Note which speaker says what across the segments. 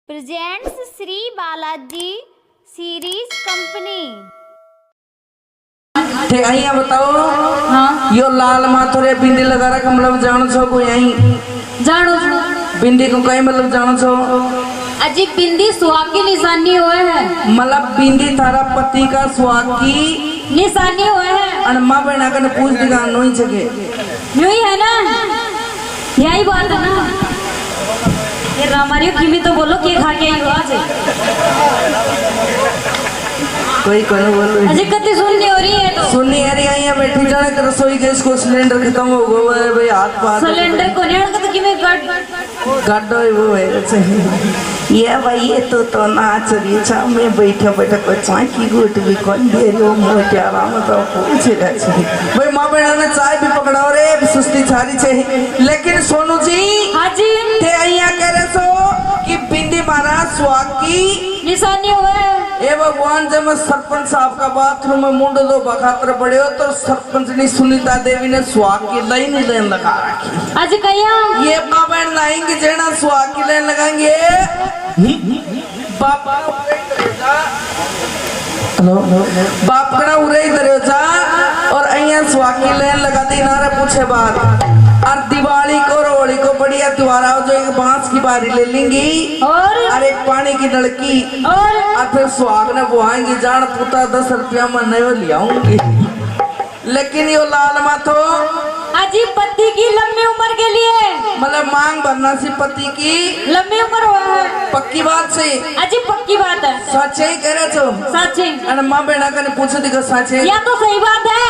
Speaker 1: Presents Shri Balaji series company.
Speaker 2: ठीक है, यहाँ बताओ।
Speaker 3: हाँ
Speaker 2: यो लाल माथुरे बिंदी लगा रखा मतलब जानो छो को यही
Speaker 3: जानो
Speaker 2: बिंदी को कहीं मतलब जानो छो
Speaker 3: अजी बिंदी सुहाग की निशानी हुए है,
Speaker 2: मतलब बिंदी थारा पति का सुहाग की
Speaker 3: निशानी हुए है।
Speaker 2: और माँ बहन आकर पूछ दिखा नहीं सके
Speaker 3: यूं ही है ना, यही बात है ना। ये रामारियो किमी तो बोलो के खा के आई हो आज।
Speaker 2: कोई कौन बोलो
Speaker 3: अजी कति सुननी हो रही है तो
Speaker 2: सुननी है रही यहाँ बैठी जाने कर रसोई गैस को सिलेंडर खत्म हो गया है भाई हाथ पास
Speaker 3: सिलेंडर को नहीं का तो किमी
Speaker 2: गड्ढो है वो है ये भाई ये तो नाच रही छा मैं बैठा बैठा कोई चाय की गुट भी कौन दे रही हो मुझे आराम तो पूछ रहा भाई माँ बहना ने चाय भी पकड़ाओ रे सुस्ती छारी चाहिए। लेकिन सोनू जी
Speaker 3: हाँ जी
Speaker 2: थे यहाँ कह रहे सो कि बिंदी महाराज सुहाग की
Speaker 3: निशानी हुए
Speaker 2: ए भगवान जब मैं सरपंच साहब का बाथरूम में मुंड दो बखातर पड़े हो तो सरपंच ने सुनीता देवी ने सुहाग की लाइन लगा रखी।
Speaker 3: आज कहिया
Speaker 2: ये बाबा लाएंगे जेना सुहाग की लाइन लगाएंगे बाप हेलो बाप कड़ा उरे इधर जा और अइया सुहाग की लाइन लगा दी नारे पूछे बात और दिवाली को रोली को बढ़िया त्योहार आओ जो एक बांस की बारी ले लेंगी और एक पानी की नलकी और फिर सुहाग ने बुआएंगी जान पुता 10 रुपया में नहीं ले आऊंगी। लेकिन यो लाल माथो
Speaker 3: अजी पति की लंबी उम्र के लिए
Speaker 2: मतलब मांग भरना सी पति की
Speaker 3: लंबी उम्र हुआ है।
Speaker 2: पक्की बात से
Speaker 3: अजी पक्की बात है,
Speaker 2: सच ही कह रहे छो
Speaker 3: सच ही।
Speaker 2: अरे माँ बेटा का पूछो दिखो सच है
Speaker 3: या तो सही बात है।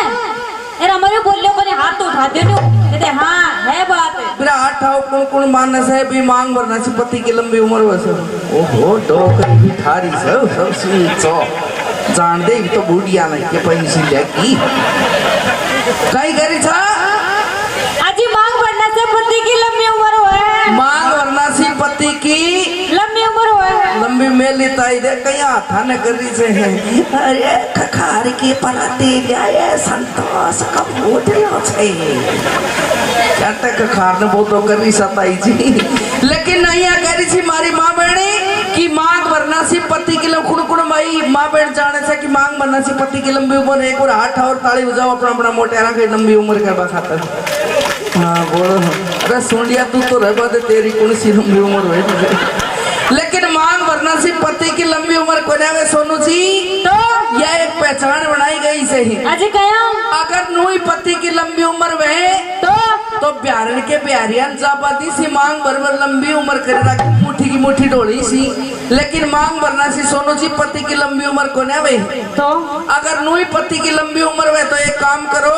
Speaker 3: यार हमारे बोलियो को हाथ तो उठाते हो कहते हाँ है बात है।
Speaker 2: मेरा हाथ ठाव कौन कौन मानना से भी मांग भरना सी पति की लंबी उम्र वैसे ओहो डोकर भी थारी सब सुनी चो जान दे तो बूढ़िया नहीं के पैसी लेगी कहीं करी था
Speaker 3: अजी मांग भरने से पति की लंबी उम्र हुआ है।
Speaker 2: मांग भरना सी पति की
Speaker 3: लंबी उम्र हुआ है।
Speaker 2: लंबी मेली ताई दे कहीं थाने करी से है अरे खखार की पराती जाए संतोष का भूत छे क्या तक खखार ने बहुत तो करी सताई जी। लेकिन नहीं करी थी मारी माँ बहनी कि मांग भरना सी पति की खुड़ माई माँ बहन जाने से कि मांग भरना सी पति की लंबी उम्र एक और हाथ और ताली बजाओ अपना अपना मोटेरा की लंबी उम्र करवा खातर। हाँ बोलो अरे सोनिया तू तो रह बात तेरी कौन सी लंबी उम्र हुई तुझे। लेकिन मांग भरना सी पति की लंबी उम्र को जावे सोनू जी तो यह एक पहचान बनाई गई से ही।
Speaker 3: अजी कया
Speaker 2: अगर नूई पति की लंबी उम्र वह तो बिहारन के बिहारियान जाबादी सी मांग भर लंबी उम्र कर रखी मुट्ठी की मुट्ठी डोली सी। लेकिन मांग भरना सी सोनू जी पति की लंबी उम्र को ना वे
Speaker 3: तो
Speaker 2: अगर नूई पति की लंबी उम्र वे तो एक काम करो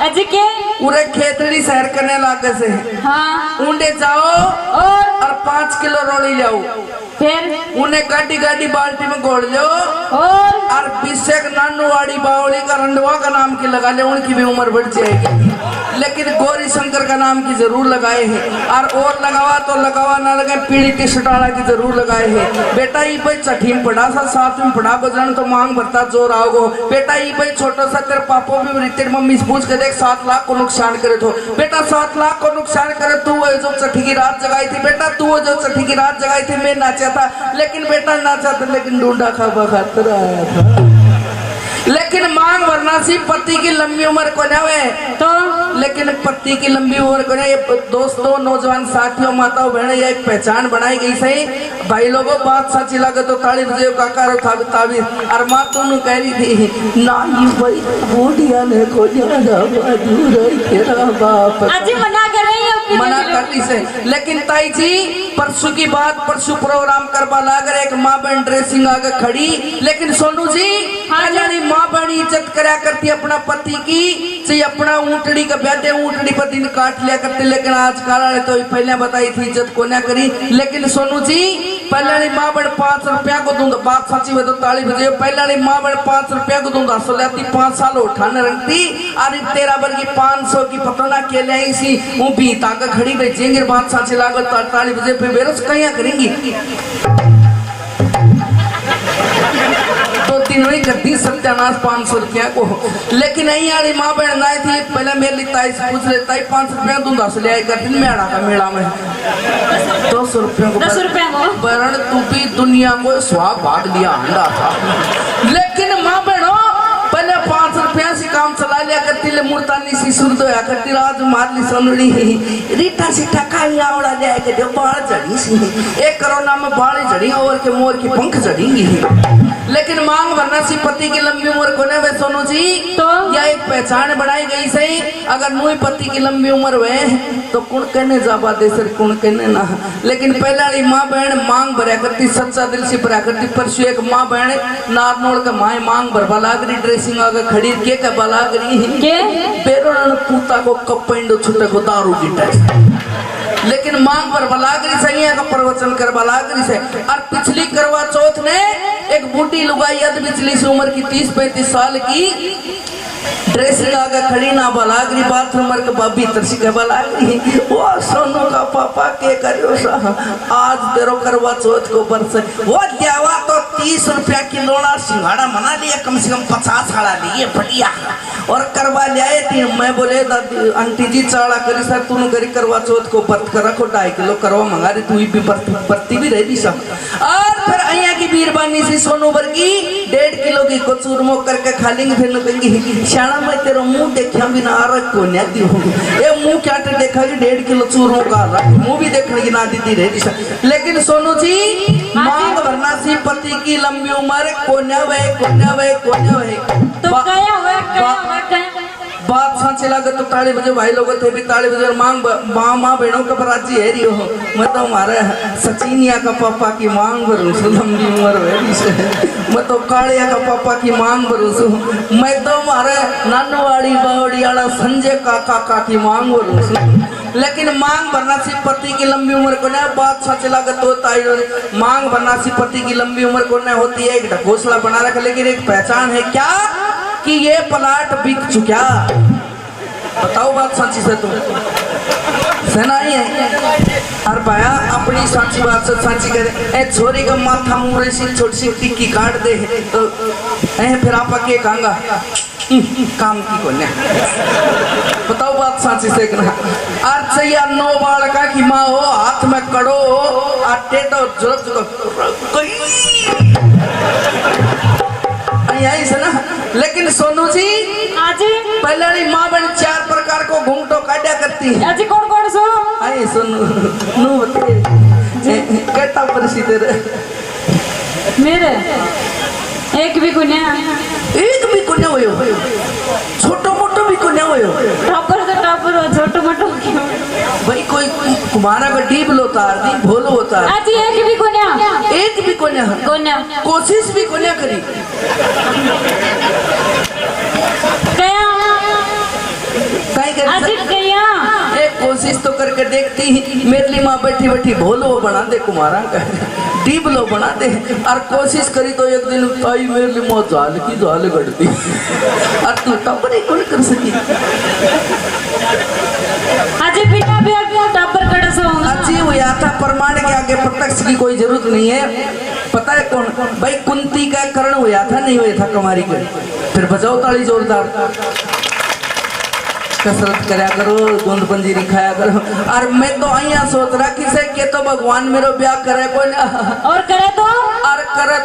Speaker 3: अजी के
Speaker 2: पूरे खेतड़ी सैर करने लागे से
Speaker 3: हाँ
Speaker 2: ऊंडे जाओ और 5 किलो रोली लाओ
Speaker 3: फिर
Speaker 2: उन्हें गाड़ी गाड़ी बाल्टी में घोल लो और बिस्से नानू वाड़ी बावली का रंडवा का नाम की लगा ले उनकी भी उम्र बढ़ जाएगी। लेकिन गौरी शंकर का नाम की जरूर लगाए हैं और लगावा तो लगावा ना लगे पीढ़ी की सटाड़ा की जरूर लगाए हैं। बेटा ये भाई छठी में पढ़ा सा 7वीं पढ़ा को जन तो मांग भरता जोर आओगो। बेटा ये भाई छोटा सा तेरे पापा भी तेरी मम्मी से पूछ के देख 7 लाख को नुकसान करे तो बेटा 7 लाख को नुकसान करे तू वो जो छठी की रात जगाई थी बेटा तू वो जो छठी की रात जगाई थी मैं नाचा था लेकिन बेटा नाचा था लेकिन ढूंढा खा खातर आया था। लेकिन मांग भरना सी पति की लंबी उम्र को जावे तो लेकिन पति की लंबी उम्र को ये दोस्तों नौजवान साथियों माताओं बहनों ये एक पहचान बनाई गई सही। भाई लोगों बात सच्ची लगे तो ताली बजे काकार ताबीर और माँ तुम कह रही थी ना ये भाई बूढ़िया ने को बाप
Speaker 3: अजी मना कर रही है
Speaker 2: मना करती से। लेकिन ताई जी परसों की बात परसों प्रोग्राम करवा लाकर एक माँ बहन ड्रेसिंग आगे खड़ी। लेकिन सोनू जी माँ बहन इज्जत करा करती अपना पति की से अपना ऊँटड़ी का ब्याते ऊँटड़ी पति ने काट लिया करते। लेकिन आज काला तो पहले बताई थी इज्जत को ना करी। लेकिन सोनू जी पहले माँ बहन 5 रुपया को दूंगा बात सच्ची में तो ताली बजे पहले माँ बहन 5 रुपया को दूंगा सो लेती 5 साल उठाने रखती अरे 13 बर की 500 की पतोना के ले आई सी वो भी ताकत खड़ी बेचेंगे बात सच्ची लागत ताली बजे फिर बेरोज कहीं करेंगी 2-3 लेकिन वही करती सत्यानाश 500 रुपया को। लेकिन नहीं यारी माँ बहन ना थी पहले मेरे लिए ताई से पूछ लेता 500 रुपया तू 10 ले आई करती मेड़ा का मेड़ा में 200 रुपया को
Speaker 3: 10 रुपया को
Speaker 2: बरण तू भी दुनिया को स्वाद भाग लिया अंडा था। लेकिन माँ बहनों पहले 5 रुपया से काम चला लिया करती ले मुर्तानी सी सुरदो या करती राज मारली सनड़ी रीटा सीटा काई आवड़ा ले के दे बाल जड़ी सी एक कोरोना में बाल जड़ी और के मोर की पंख जड़ींगी। लेकिन मांग वरना सी पति की लंबी उम्र को ने वे सोनू जी
Speaker 3: तो
Speaker 2: यह एक पहचान बनाई गई सही। अगर मुई पति की लंबी उम्र वे तो कुण कहने जाबा दे सर कुण कहने ना। लेकिन पहले वाली माँ बहन मांग भरा करती सच्चा दिल से भरा करती परसों एक माँ बहन नारनोड़ के माए मांग भरवा लागरी ड्रेसिंग आगे खड़ी के बलागरी
Speaker 3: के
Speaker 2: बेरोण पूता को कपेंडो छुटे को दारू गिटा। लेकिन मांग पर बलागरी सही है का प्रवचन कर बलागरी से। और पिछली करवा चौथ ने एक बूढ़ी लुगाई अद पिछली सी उम्र की 30-35 साल की ड्रेसिंग आगे खड़ी ना बलागरी बाथरूम के बाबी तरसी के बलागरी वो सोनू का पापा के करियो सा आज तेरो करवा चौथ को बरस वो जावा तो 30 रुपया किलो ना सिंघाड़ा मना लिया कम से कम 50 हाड़ा लिए बढ़िया और करवा लियाए थी। मैं बोले दादी आंटी जी चाड़ा करी सर तू करी करवा चौथ को बर्त कर रखो 2.5 किलो करवा मंगा रही तू भी बरती भी रही सब। और फिर अया की बीरबानी सी सोनू वर्गी 1.5 किलो की को चूरमो करके खा लेंगे फिर कहेंगी श्याणा मैं तेरा मुंह देखा भी ना रख को न्या दी हूँ ये मुंह क्या देखा कि 1.5 किलो चूरमो का रख मुंह भी देखने की ना दी रही सब। लेकिन सोनू जी मांग भरना सी पति की लंबी उम्र कोन्या वे
Speaker 3: तो कया हुआ
Speaker 2: बात सांचे लगे तो ताली बजे भाई लोग थे भी ताली बजे मांग माँ बहनों का बराजी है रही हो। मैं तो हमारे सचिनिया का पापा की मांग भरूँ लंबी उम्र है से मैं तो कालिया का पापा की मांग भरूँ मैं तो हमारे नानवाड़ी बावड़ी वाला संजय का काका की मांग भरूँ। लेकिन मांग भरना सी पति की लंबी उम्र को न बात सच लागत होता है। मांग भरना सी पति की लंबी उम्र को न होती है एक ढकोसला बना रखा लेकिन एक पहचान है क्या कि ये प्लाट बिक चुका। बताओ बात सच्ची से तुम सेना ही है और भाया अपनी साची बात से साची करे ए छोरी का माथा मुंह से छोटी सी टिक्की काट दे तो फिर आप के कहूँगा काम की को बताओ बात साची से कहना। और चाहिए 9 बालका की माँ हो हाथ में कड़ो हो टेटो यही से ना। लेकिन सोनू जी
Speaker 3: आज
Speaker 2: पहले वाली माँ बहन 4 प्रकार को घूंघटो काटा करती है।
Speaker 3: आज कौन कौन सो
Speaker 2: आई सोनू नू बते कैटा परिस्थिति रे
Speaker 3: मेरे एक भी कुन्या
Speaker 2: होयो छोटो मोटो भी कुन्या होयो
Speaker 3: टॉपर तो टॉपर हो छोटो मोटो क्यों
Speaker 2: भाई कोई कुमारा का डीप लो तार दी भोलो होता
Speaker 3: आज एक भी कुन्या
Speaker 2: कोशिश भी कुन्या करी
Speaker 3: कया आज
Speaker 2: करी
Speaker 3: कया
Speaker 2: एक कोशिश तो करके देखती मेरे लिए माँ बैठी भोलो बना दे कुमारा का डीप लो बना दे। और कोशिश करी तो एक दिन ताई मेरे लिए माँ जाल गढ़ती और तू टप्पर कौन कर सकी
Speaker 3: आज बिना भी टॉपर कड़ा सो
Speaker 2: अच्छी हुआ था प्रमाण के आगे प्रत्यक्ष की कोई जरूरत नहीं है। पता है कौन भाई कुंती का कर्ण हुआ था नहीं हुआ था कुमारी का। फिर बजाओ ताली जोरदार कसरत कराया करो गोंद पंजीरी खाया करो। और मैं तो अहिया सोच रहा किसे के तो भगवान मेरो ब्याह करे को ना
Speaker 3: और करे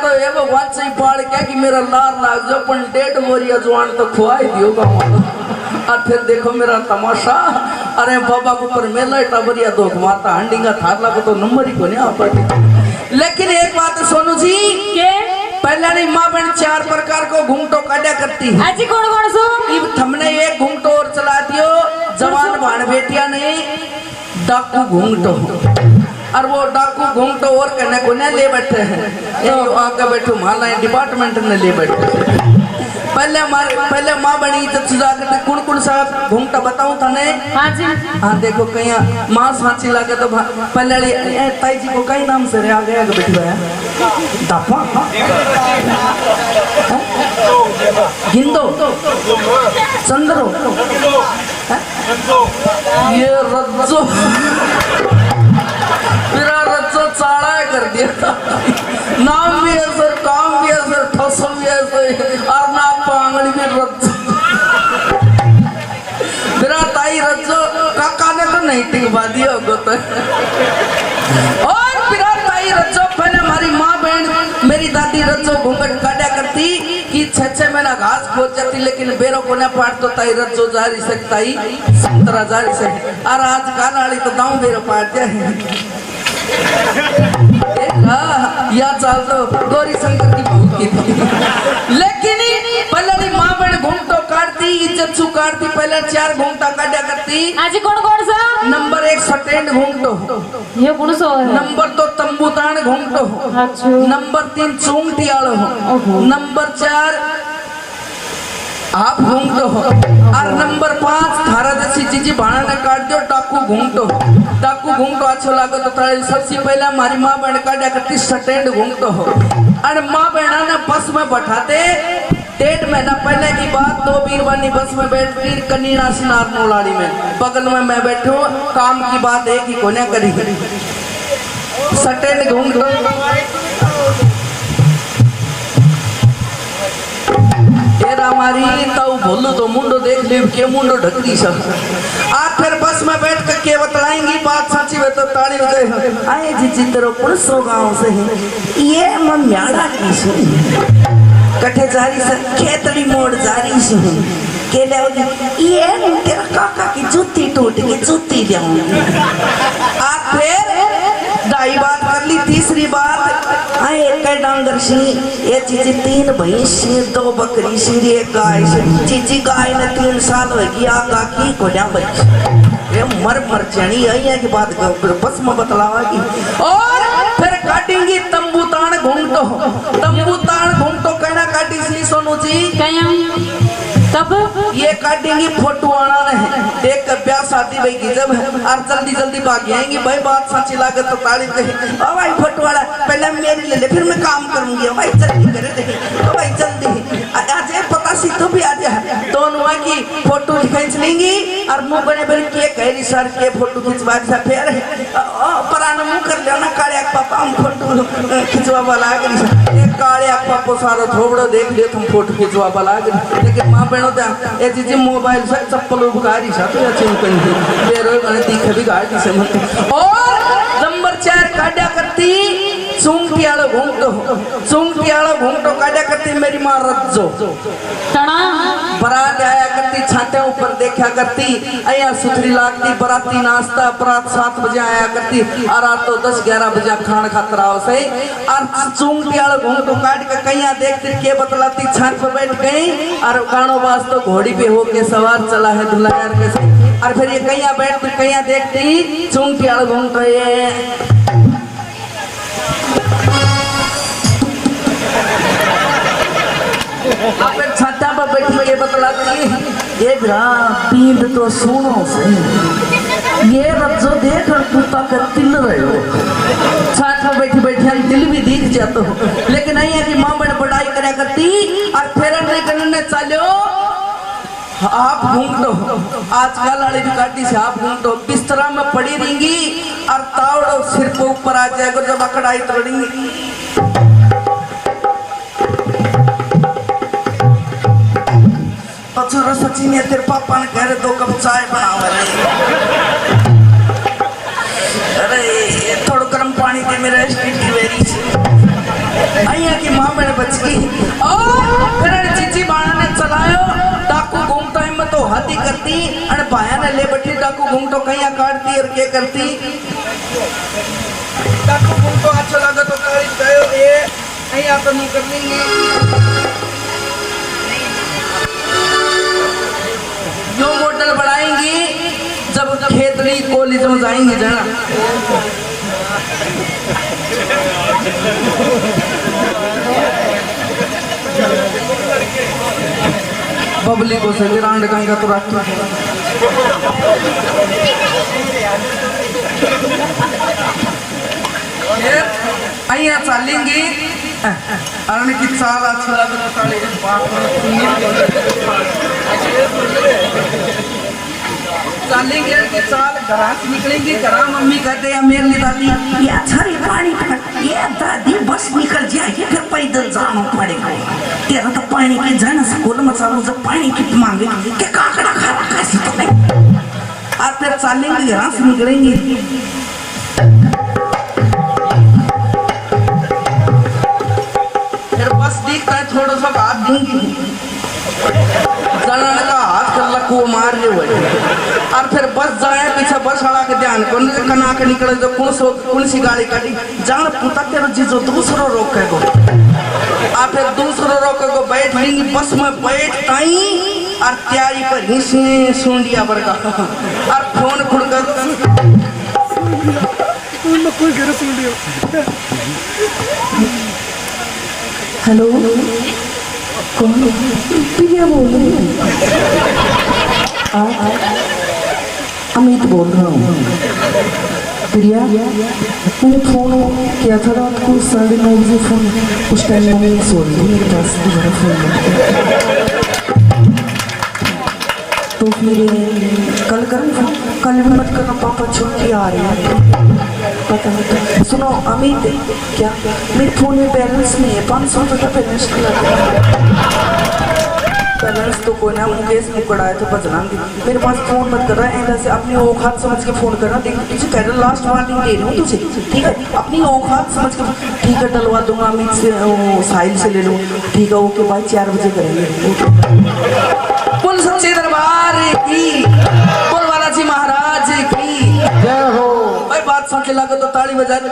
Speaker 3: तो
Speaker 2: ये भगवान से पाड़ क्या कि मेरा लार लाग जो पण 1.5 बोरिया जवान तो खुआई दियोगा। और फिर देखो मेरा तमाशा अरे बाबा को ऊपर मेला टबरिया दो माता हंडिंगा थारला को तो नंबर ही को नहीं आप। लेकिन एक बात है सोनू जी
Speaker 3: के
Speaker 2: पहले नहीं माँ बहन 4 प्रकार को घूंघटो काटा करती है।
Speaker 3: आज कौन सो
Speaker 2: हमने एक घूंघटो और चला दियो जवान भाण बेटिया ने डाकू घूंघटो और वो डाकू घूंघटो और कहने को न ले बैठे हैं तो आगे बैठो माला डिपार्टमेंट ने ले बैठे। पहले माँ बनी तो सुझा करते कुण साहब घूंघटा बताऊं था ने हाँ देखो कहीं माँ सांची लागे तो पहले ताई जी को कई नाम से आ गया बैठी हुआ दापा हिंदो चंद्रो ये रज्जो मेरा रज्जो चाड़ा कर दिया नाम भी है सर काम भी है सर ठसम भी है सर बाद ही होगा तो। और पिरार भाई रचो पहले हमारी माँ बहन मेरी दादी रचो घूंघट काटा करती कि 6-6 महीना घास खोज जाती, लेकिन बेरों को न पाट तो ताई रचो जारी सकताई संतरा जारी से। और आज काल वाली तो दाऊ बेरो पाट जाए या चाल तो गौरी शंकर की बहू की थी। लेकिन पहले माँ बहन घूमटो काटती, इज्जत छू काटती, पहले 4 घूमटा काटा करती।
Speaker 3: आज कौन कौन सा?
Speaker 2: नंबर 1 स्टैंड घूमटो,
Speaker 3: ये कौन सा है?
Speaker 2: नंबर 2 तंबूतान घूमटो,
Speaker 3: अच्छा।
Speaker 2: नंबर 3 चूंगटी आलो, नंबर 4 आप घूमटो हो, और नंबर 5 थारा जैसी चीजी भाड़ा ने काट दो टाकू घूमटो। टाकू घूमटो अच्छो लागो तो तारे सबसे पहले हमारी माँ बहन काटा करती स्टैंड घूमटो हो। और माँ बहना ने बस में बैठाते 1.5 महीना पहले की बात, 2 बीरवानी बस में बैठती कनीना सिनार नोलाड़ी में, बगल में मैं बैठू, काम की बात एक ही कोने करी स्टैंड घूमटो। हमारी ताऊ बोलो तो मुंडो देख ले के मुंडो ढकती सब। आज फिर बस में बैठ कर के बतलाएंगी बात सच्ची में तो ताली बजाए आए जी चित्रो पुरसो गांव से है ये मम्याड़ा की सुन कठे जारी से खेतड़ी मोड़ जारी सुन के ले ये तेरा काका की जूती टूट गई जूती जाऊंगी। आज फिर दाई बात कर ली, तीसरी बात आए एक डांगर सी ये चीजी 3 भैंस सी 2 बकरी सी एक गाय सी। चीजी गाय ने 3 साल हो गया काकी कोड़ा भाई ये मर जानी आई है की बात बस में बतलावा की। और फिर काटेंगी तंबूतान घूमटो, तंबूतान घूमटो कहना काटी सी सोनू जी तब ये काटेंगी फोटो आना है देख कर ब्याह शादी भाई की जब और जल्दी जल्दी भाग आएंगी भाई बात सच्ची लागे तो तारीफ कहे ओ भाई फोटो वाला पहले मेरी ले ले फिर मैं काम करूंगी भाई जल्दी करे दे ओ भाई जल्दी आज पता सी तो भी आ जा दोनों की फोटो खींच लेंगी और मुंह बने बने के कह रही सर के फोटो खिंचवा सा फिर पराना मुंह कर लेना काले पापा हम फोटो खिंचवा वाला एक काले पापा सारा थोबड़ो देख लियो तुम फोटो खिंचवा वाला लेकिन मां बहनों ए जी मोबाइल से चप्पल उगारी सा तो अच्छे कहीं बेरो गने दिखे भी गाड़ी से मत। और नंबर 4 काटा करती चुंगटी आलो घूमटो, चुंगटी आलो घूमटो काटा करती मेरी मां रज्जो
Speaker 3: तना
Speaker 2: बरात आया करती छाते ऊपर देखा करती अया सुथरी लागती बराती नाश्ता बरात 7 बजे आया करती और रात तो 10-11 बजे खान खातर आओ सही। और चुंगटी आलो घूमटो काट के कहीं देखती के बतलाती छात पर बैठ गई और गानो बाज तो घोड़ी पे होके सवार चला है दुल्हन के से। और फिर ये कहीं बैठ कहीं देखती चुंगटी आलो घूमटो ये फिर छाता पर बैठी के बतलाती ये पींद तो सुनो से ये रज्जो देख और तू तक तिल रहे हो छात पर बैठी बैठी हम दिल भी दिख जाते हो। लेकिन नहीं है कि माँ बड़े बढ़ाई करा करती और फिर करने चलो आप घूमटो आजकल वाली भी काटी से आप घूमटो बिस्तरा में पड़ी रहेंगी और तावड़ो सिर को ऊपर आ जाएगा जब अकड़ाई तोड़ेंगी। छोरा सची ने तेरे पापा ने कह रहे 2 कप चाय बनाओ अरे थोड़ा गर्म पानी दे मेरा स्टील वेरी आइया की मां मेरे बच गई। और फिर चीची बाणा ने चलायो डाकू घूमटो में तो हाथी करती और भाया ने ले बैठी डाकू घूमटो कहीं काटती और के करती डाकू घूमटो अच्छा लगा तो कहो ये अइया तो नहीं कर लेंगे जो मॉडल बढ़ाएंगी जब खेतड़ी कॉलेज में जाएंगे जाना बबली को से रांड का तो रख अइया चलेंगी अरे की चाल अच्छा लगे तो ताली चलेंगे कि चाल घरा से निकलेंगे घरा मम्मी कहते हैं मेरे लिए दादी ये अच्छा रे पानी ये दादी बस निकल जाएगी फिर पैदल जाना पड़ेगा तेरा तो पानी की जाना स्कूल में चालू जब पानी की मांगे के काकड़ा खा कैसी तो नहीं। और फिर चलेंगे, यहाँ से निकलेंगे। फिर बस देखता है थोड़ा सा हाथ देंगे, जनाने का हाथ कर लको मार ले हुए, और फिर बस जाए पीछे बस वाला के ध्यान कौन कना के निकले तो कौन सी गाड़ी काटी जान पुता तेरा जीजो दूसरो रोके को, और फिर दूसरो रोके को बैठ लेंगी बस में बैठ ताई और तैयारी पर हिस्से सुंडिया पर का और फोन खुड़कर
Speaker 4: हेलो कौन प्रिया बोल रही हूँ? अमित बोल रहा हूँ। प्रिया मैंने फ़ोन किया था रात को 9:30 बजे फ़ोन, उस टाइम मम्मी सो रही थी मेरे पास, दोबारा फ़ोन तो फिर कल करूँ, कल भी मत करना, पापा छुट्टी आ रही है पता नहीं। तो सुनो अमित, क्या मेरे फ़ोन में बैलेंस नहीं है, 500 रुपये का बैलेंस बैलेंस तो कोई ना मुकेश मुकड़ाए तो बदना मेरे पास फ़ोन मत कर रहा है, ऐसा से अपनी औकात समझ के फ़ोन करना। देख तुझे कह रहा लास्ट वार्निंग दे रही हूँ तुझे, ठीक है? अपनी औकात समझ के, ठीक है डलवा दूंगा अमित से, साहिल से ले लूँ, ठीक है ओके भाई 4 बजे करेंगे।
Speaker 2: बोल सच्चे दरबार की, बोल बालाजी महाराज की जय हो। भाई बात समझ लगा तो ताली बजा दे।